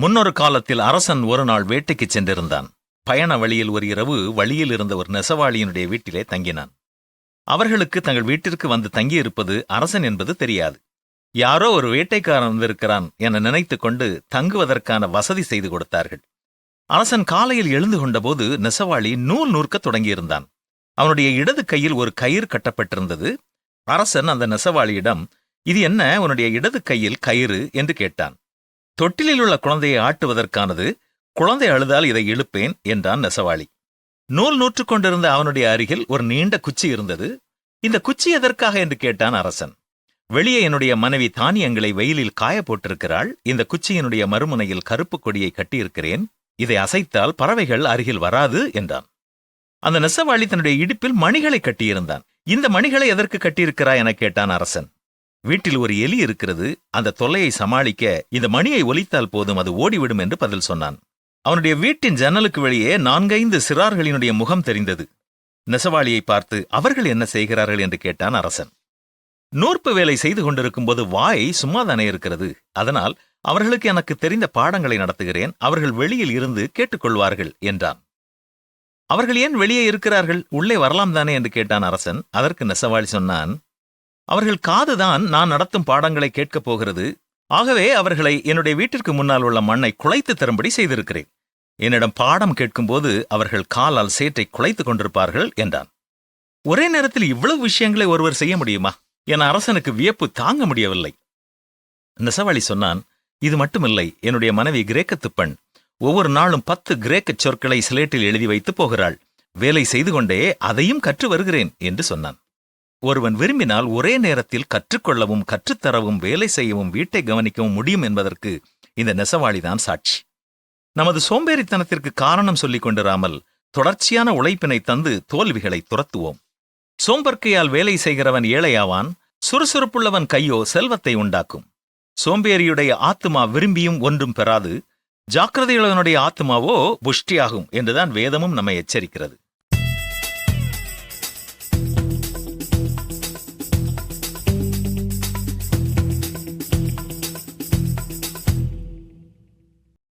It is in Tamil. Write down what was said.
முன்னொரு காலத்தில் அரசன் ஒரு நாள் வேட்டைக்குச் சென்றிருந்தான். பயண வழியில் ஒரு இரவு வழியில் இருந்த ஒரு நெசவாளியினுடைய வீட்டிலே தங்கினான். அவர்களுக்கு தங்கள் வீட்டிற்கு வந்து தங்கியிருப்பது அரசன் என்பது தெரியாது. யாரோ ஒரு வேட்டைக்காரன் வந்திருக்கிறான் என நினைத்துக் கொண்டு தங்குவதற்கான வசதி செய்து கொடுத்தார்கள். அரசன் காலையில் எழுந்து கொண்டபோது நெசவாளி நூல் நூற்கத் தொடங்கியிருந்தான். அவனுடைய இடது கையில் ஒரு கயிறு கட்டப்பட்டிருந்தது. அரசன் அந்த நெசவாளியிடம், "இது என்ன உன்னுடைய இடது கையில் கயிறு?" என்று கேட்டான். "தொட்டிலில் உள்ள குழந்தையை ஆட்டுவதற்கானது. குழந்தை அழுதால் இதை இழுப்பேன்" என்றான் நெசவாளி. நூல் நூற்றுக் கொண்டிருந்த அவனுடைய அருகில் ஒரு நீண்ட குச்சி இருந்தது. "இந்த குச்சி எதற்காக?" என்று கேட்டான் அரசன். "வெளியே என்னுடைய மனைவி தானியங்களை வெயிலில் காய போட்டிருக்கிறாள். இந்த குச்சியினுடைய மறுமுனையில் கருப்பு கொடியை கட்டியிருக்கிறேன். இதை அசைத்தால் பறவைகள் அருகில் வராது" என்றான். அந்த நெசவாளி தன்னுடைய இடுப்பில் மணிகளை கட்டியிருந்தான். "இந்த மணிகளை எதற்கு கட்டியிருக்கிறாய்?" என கேட்டான் அரசன். "வீட்டில் ஒரு எலி இருக்கிறது. அந்த தொல்லையை சமாளிக்க இந்த மணியை ஒலித்தால் போதும், அது ஓடிவிடும்" என்று பதில் சொன்னான். அவனுடைய வீட்டின் ஜன்னலுக்கு வெளியே 4-5 சிறார்களினுடைய முகம் தெரிந்தது. நெசவாளியை பார்த்து, "அவர்கள் என்ன செய்கிறார்கள்?" என்று கேட்டான் அரசன். "நூற்பு வேலை செய்து கொண்டிருக்கும் போது வாய் சும்மாதானே இருக்கிறது. அதனால் அவர்களுக்கு எனக்கு தெரிந்த பாடங்களை நடத்துகிறேன். அவர்கள் வெளியில் இருந்து கேட்டுக்கொள்வார்கள்" என்றான். "அவர்கள் ஏன் வெளியே இருக்கிறார்கள்? உள்ளே வரலாம் தானே?" என்று கேட்டான் அரசன். அதற்கு நெசவாளி சொன்னான், "அவர்கள் காதுதான் நான் நடத்தும் பாடங்களை கேட்கப் போகிறது. ஆகவே அவர்களை என்னுடைய வீட்டிற்கு முன்னால் உள்ள மண்ணை குலைத்து தரும்படி செய்திருக்கிறேன். என்னிடம் பாடம் கேட்கும்போது அவர்கள் காலால் சேற்றை குலைத்துக் கொண்டிருப்பார்கள்" என்றான். ஒரே நேரத்தில் இவ்வளவு விஷயங்களை ஒருவர் செய்ய முடியுமா என அரசனுக்கு வியப்பு தாங்க முடியவில்லை. நெசவாளி சொன்னான், "இது மட்டுமில்லை, என்னுடைய மனைவி கிரேக்கத்துப் பெண். ஒவ்வொரு நாளும் 10 கிரேக்கச் சொற்களை சிலேட்டில் எழுதி வைத்து போகிறாள். வேலை செய்து கொண்டே அதையும் கற்று வருகிறேன்" என்று சொன்னான். ஒருவன் விரும்பினால் ஒரே நேரத்தில் கற்றுக்கொள்ளவும் கற்றுத்தரவும் வேலை செய்யவும் வீட்டை கவனிக்கவும் முடியும் என்பதற்கு இந்த நெசவாளிதான் சாட்சி. நமது சோம்பேறித்தனத்திற்கு காரணம் சொல்லிக் கொண்டிராமல் தொடர்ச்சியான உழைப்பினை தந்து தோல்விகளை துரத்துவோம். சோம்பற்கையால் வேலை செய்கிறவன் ஏழையாவான். சுறுசுறுப்புள்ளவன் கையோ செல்வத்தை உண்டாக்கும். சோம்பேறியுடைய ஆத்துமா விரும்பியும் ஒன்றும் பெறாது. ஜாக்கிரதையுள்ளவனுடைய ஆத்துமாவோ புஷ்டியாகும் என்றுதான் வேதமும் நம்மை எச்சரிக்கிறது.